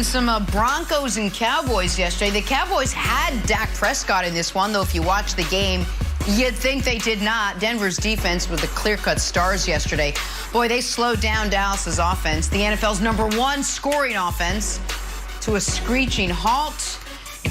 Some Broncos and Cowboys yesterday. The Cowboys had Dak Prescott in this one, though if you watch the game, you'd think they did not. Denver's defense was the clear-cut stars yesterday. Boy, they slowed down Dallas's offense, the NFL's #1 scoring offense, to a screeching halt.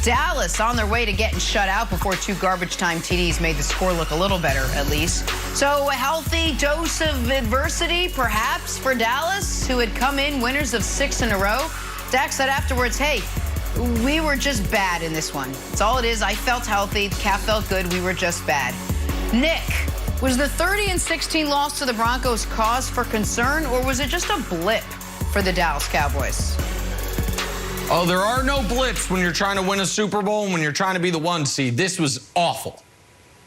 Dallas on their way to getting shut out before 2 garbage time TDs made the score look a little better, at least. So a healthy dose of adversity, perhaps, for Dallas, who had come in winners of 6 in a row. Daks said afterwards, hey, we were just bad in this one. That's all it is. I felt healthy. The calf felt good. We were just bad. Nick, was the 30-16 loss to the Broncos cause for concern, or was it just a blip for the Dallas Cowboys? Oh, there are no blips when you're trying to win a Super Bowl and when you're trying to be the 1 seed. This was awful.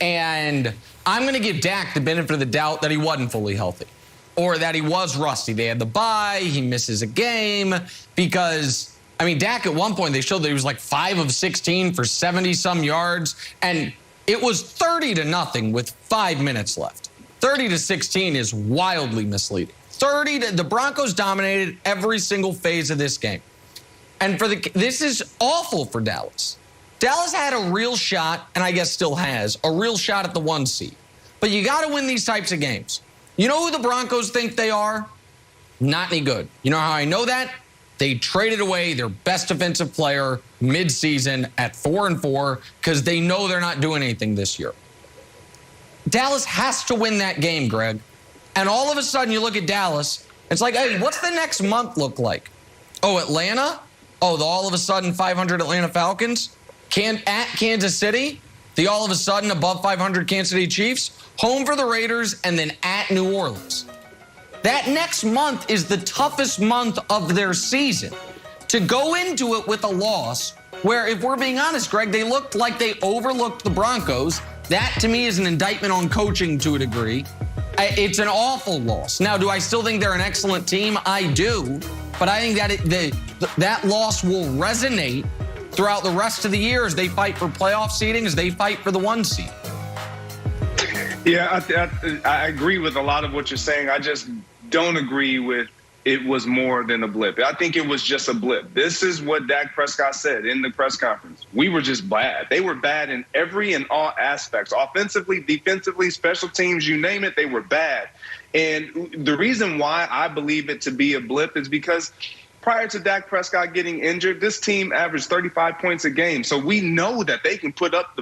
And I'm going to give Dak the benefit of the doubt that he wasn't fully healthy, or that he was rusty. They had the bye, he misses a game, because, I mean, Dak at one point, they showed that he was like 5 of 16 for 70-some yards, and it was 30-0 with 5 minutes left. 30-16 is wildly misleading. The Broncos dominated every single phase of this game. And this is awful for Dallas. Dallas had a real shot, and I guess still has, a real shot at the 1 seed. But you got to win these types of games. You know who the Broncos think they are? Not any good. You know how I know that? They traded away their best defensive player mid-season at 4-4 because they know they're not doing anything this year. Dallas has to win that game, Greg. And all of a sudden you look at Dallas, it's like, hey, what's the next month look like? Oh, Atlanta? Oh, the all of a sudden 500 Atlanta Falcons? At Kansas City? The all of a sudden above 500 Kansas City Chiefs? Home for the Raiders, and then at New Orleans. That next month is the toughest month of their season. To go into it with a loss, where, if we're being honest, Greg, they looked like they overlooked the Broncos. That, to me, is an indictment on coaching to a degree. It's an awful loss. Now, do I still think they're an excellent team? I do. But I think that that loss will resonate throughout the rest of the year as they fight for playoff seeding, as they fight for the 1 seed. Yeah, I agree with a lot of what you're saying. I just don't agree with it was more than a blip. I think it was just a blip. This is what Dak Prescott said in the press conference. We were just bad. They were bad in every and all aspects. Offensively, defensively, special teams, you name it, they were bad. And the reason why I believe it to be a blip is because prior to Dak Prescott getting injured, this team averaged 35 points a game. So we know that they can put up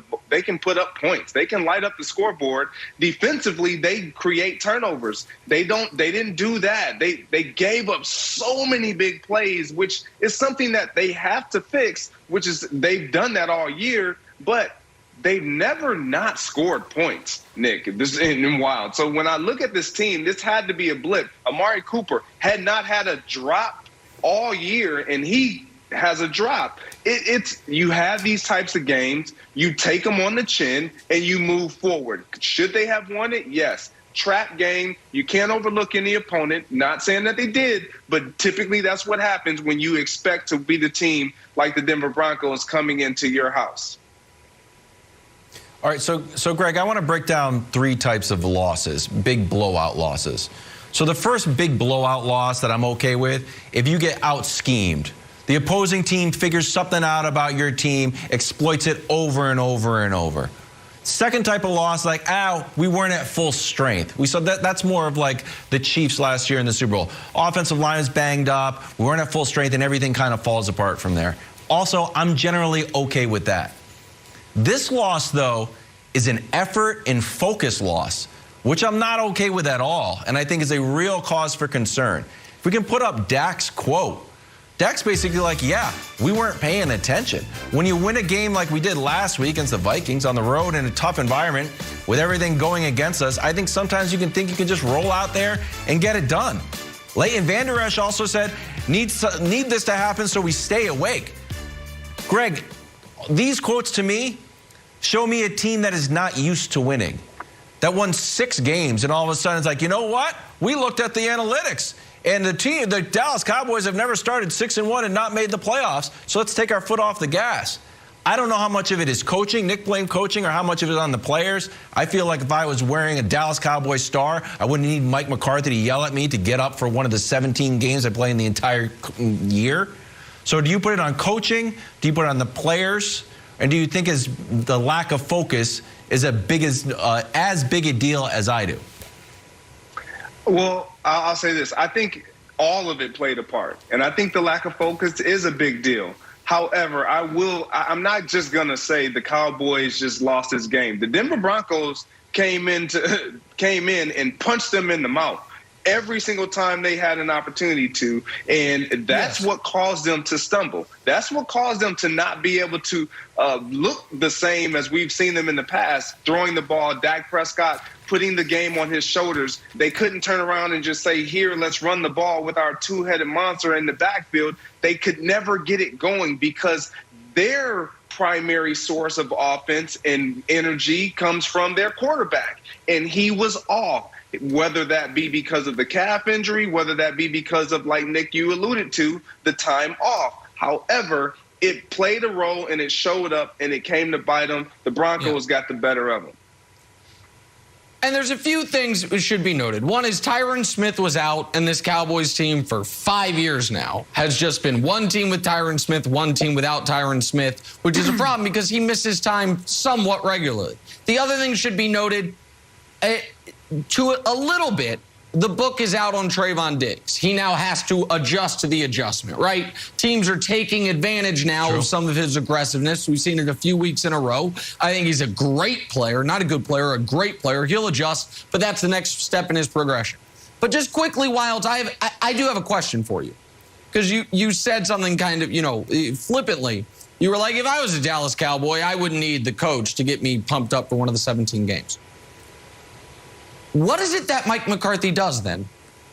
points. They can light up the scoreboard. Defensively, they create turnovers. They didn't do that. They gave up so many big plays, which is something that they have to fix, which is they've done that all year, but they've never not scored points, Nick. This is wild. So when I look at this team, this had to be a blip. Amari Cooper had not had a drop all year, and he has a drop. You have these types of games, you take them on the chin, and you move forward. Should they have won it? Yes. Trap game, you can't overlook any opponent. Not saying that they did, but typically that's what happens when you expect to be the team like the Denver Broncos coming into your house. All right, so Greg, I want to break down 3 types of losses, big blowout losses. So the first big blowout loss that I'm okay with, if you get out-schemed. The opposing team figures something out about your team, exploits it over and over and over. Second type of loss, like, we weren't at full strength. We saw that's more of like the Chiefs last year in the Super Bowl. Offensive line is banged up, we weren't at full strength, and everything kind of falls apart from there. Also, I'm generally okay with that. This loss, though, is an effort and focus loss, which I'm not okay with at all, and I think is a real cause for concern. If we can put up Dak's quote, Dak's basically like, yeah, we weren't paying attention. When you win a game like we did last week against the Vikings on the road in a tough environment with everything going against us, I think sometimes you can think you can just roll out there and get it done. Leighton Vander Esch also said, need this to happen so we stay awake. Greg, these quotes to me show me a team that is not used to winning, that won 6 games, and all of a sudden it's like, you know what? We looked at the analytics, and the Dallas Cowboys have never started 6-1 and not made the playoffs, so let's take our foot off the gas. I don't know how much of it is coaching, Nick blamed coaching, or how much of it is on the players. I feel like if I was wearing a Dallas Cowboys star, I wouldn't need Mike McCarthy to yell at me to get up for one of the 17 games I play in the entire year. So do you put it on coaching? Do you put it on the players? And do you think the lack of focus is as big a deal as I do? Well, I'll say this. I think all of it played a part. And I think the lack of focus is a big deal. However, I'm not just going to say the Cowboys just lost this game. The Denver Broncos came in and punched them in the mouth every single time they had an opportunity to. And that's what caused them to stumble. That's what caused them to not be able to look the same as we've seen them in the past, throwing the ball, Dak Prescott putting the game on his shoulders. They couldn't turn around and just say, here, let's run the ball with our two-headed monster in the backfield. They could never get it going because their primary source of offense and energy comes from their quarterback, and he was off. Whether that be because of the calf injury, whether that be because of, like Nick, you alluded to, the time off. However, it played a role and it showed up and it came to bite them. The Broncos got the better of them. And there's a few things that should be noted. One is Tyron Smith was out, and this Cowboys team for 5 years now has just been one team with Tyron Smith, one team without Tyron Smith, which is a problem because he misses time somewhat regularly. The other thing should be noted, to a little bit, the book is out on Trayvon Diggs. He now has to adjust to the adjustment, right? Teams are taking advantage now of some of his aggressiveness. We've seen it a few weeks in a row. I think he's a great player, not a good player, a great player. He'll adjust, but that's the next step in his progression. But just quickly, Wilds, I do have a question for you, because you said something kind of, flippantly. You were like, if I was a Dallas Cowboy, I wouldn't need the coach to get me pumped up for one of the 17 games. What is it that Mike McCarthy does then?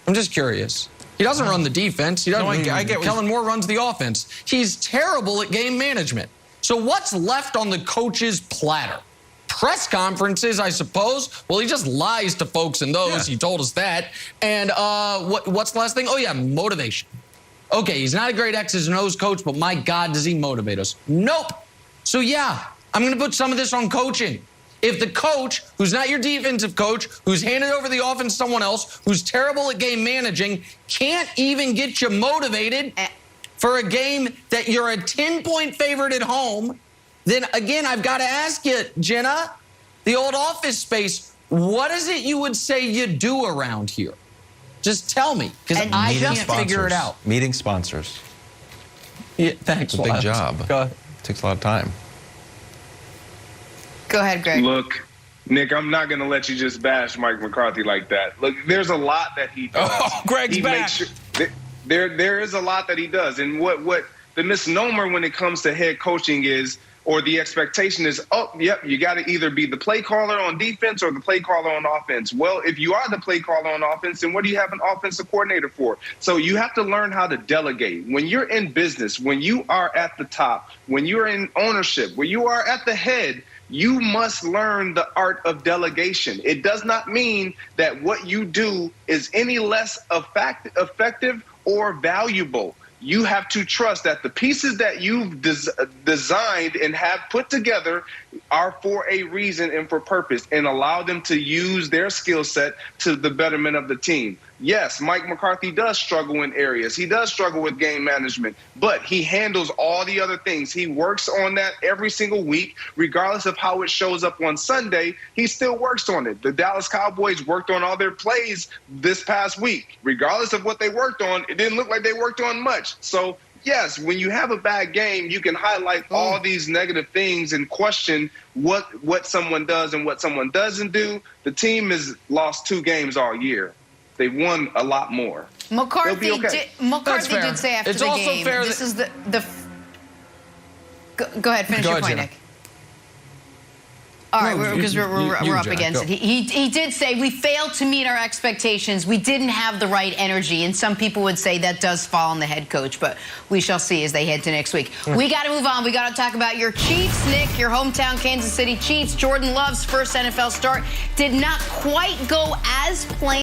I'm just curious. He doesn't run the defense. He doesn't. I get Kellen Moore runs the offense. He's terrible at game management. So what's left on the coach's platter? Press conferences, I suppose. Well, he just lies to folks in those. Yeah. He told us that. And what's the last thing? Oh, yeah, motivation. Okay, he's not a great X's and O's coach, but my God, does he motivate us? Nope. So, yeah, I'm going to put some of this on coaching. If the coach, who's not your defensive coach, who's handed over the offense to someone else, who's terrible at game managing, can't even get you motivated for a game that you're a 10-point favorite at home, then again, I've got to ask you, Jenna, the old Office Space, what is it you would say you do around here? Just tell me, because I can't figure it out. Meeting sponsors. Yeah, thanks. It's a big job. Go ahead. It takes a lot of time. Go ahead, Greg. Look, Nick, I'm not going to let you just bash Mike McCarthy like that. Look, there's a lot that he does. Oh, Greg's back. There is a lot that he does. And what the misnomer when it comes to head coaching is, or the expectation is, oh, yep, you got to either be the play caller on defense or the play caller on offense. Well, if you are the play caller on offense, then what do you have an offensive coordinator for? So you have to learn how to delegate. When you're in business, when you are at the top, when you're in ownership, when you are at the head, you must learn the art of delegation. It does not mean that what you do is any less effective or valuable. You have to trust that the pieces that you've designed and have put together are for a reason and for purpose, and allow them to use their skill set to the betterment of the team. Yes, Mike McCarthy does struggle in areas. He does struggle with game management, but he handles all the other things. He works on that every single week, regardless of how it shows up on Sunday. He still works on it. The Dallas Cowboys worked on all their plays this past week. Regardless of what they worked on, it didn't look like they worked on much. So, yes, when you have a bad game, you can highlight all these negative things and question what someone does and what someone doesn't do. The team has lost 2 games all year. They've won a lot more. McCarthy did say after it's the also game, fair this is the go ahead, finish your point, Nick. All right, because we're up against it. He did say we failed to meet our expectations. We didn't have the right energy, and some people would say that does fall on the head coach, but we shall see as they head to next week. We got to move on. We got to talk about your Chiefs, Nick, your hometown Kansas City Chiefs. Jordan Love's first NFL start did not quite go as planned.